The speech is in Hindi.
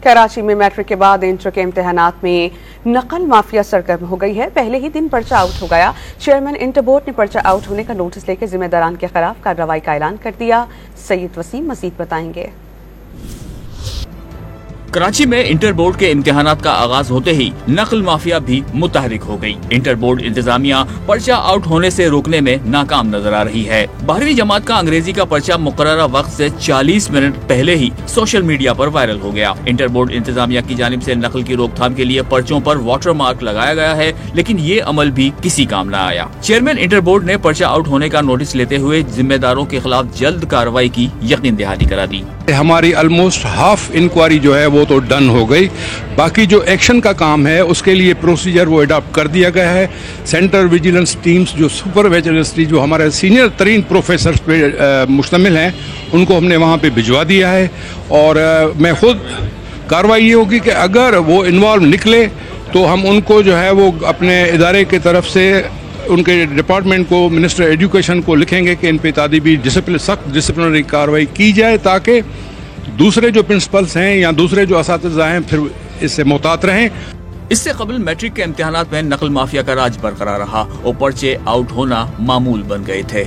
कराची में मैट्रिक के बाद इंटर के इम्तिहानात में नकल माफिया सरगर्म हो गई है। पहले ही दिन पर्चा आउट हो गया। चेयरमैन इंटर बोर्ड ने पर्चा आउट होने का नोटिस लेकर जिम्मेदारान के खिलाफ कार्रवाई का ऐलान कर दिया। सैयद वसीम मजीद बताएंगे। कराची में इंटर बोर्ड के इम्तिहानात का आगाज होते ही नकल माफिया भी मुतहरिक हो गई। इंटर बोर्ड इंतजामिया पर्चा आउट होने से रोकने में नाकाम नजर आ रही है। 12वीं जमात का अंग्रेजी का पर्चा मुकर्ररा वक्त से 40 मिनट पहले ही सोशल मीडिया पर वायरल हो गया। इंटर बोर्ड इंतजामिया की जानिब से नकल की रोकथाम के लिए पर्चों पर वाटर मार्क लगाया गया है, लेकिन ये अमल भी किसी काम न आया। चेयरमैन इंटर बोर्ड ने पर्चा आउट होने का नोटिस लेते हुए जिम्मेदारों के खिलाफ जल्द कार्रवाई की यकीन दहानी करा दी। हमारी ऑलमोस्ट हाफ इंक्वायरी जो है वो तो डन हो गई। बाकी जो एक्शन का काम है उसके लिए प्रोसीजर वो अडॉप्ट कर दिया गया है। सेंटर विजिलेंस टीम्स जो सुपर विजिलेंस जो हमारे सीनियर तरीन प्रोफेसर पे मुश्तमिल हैं उनको हमने वहाँ पे भिजवा दिया है। और मैं खुद कार्रवाई ये होगी कि अगर वो इन्वॉल्व निकले तो हम उनको जो है वो अपने इदारे की तरफ से उनके डिपार्टमेंट को, मिनिस्टर एजुकेशन को लिखेंगे कि इन पे तादीबी सख्त डिसिप्लिनरी कार्रवाई की जाए ताकि दूसरे जो प्रिंसिपल्स हैं या दूसरे जो असातिज़ा हैं फिर इससे मोहतात रहें। इससे कबल मैट्रिक के इम्तिहानात में नकल माफिया का राज बरकरार रहा और पर्चे आउट होना मामूल बन गए थे।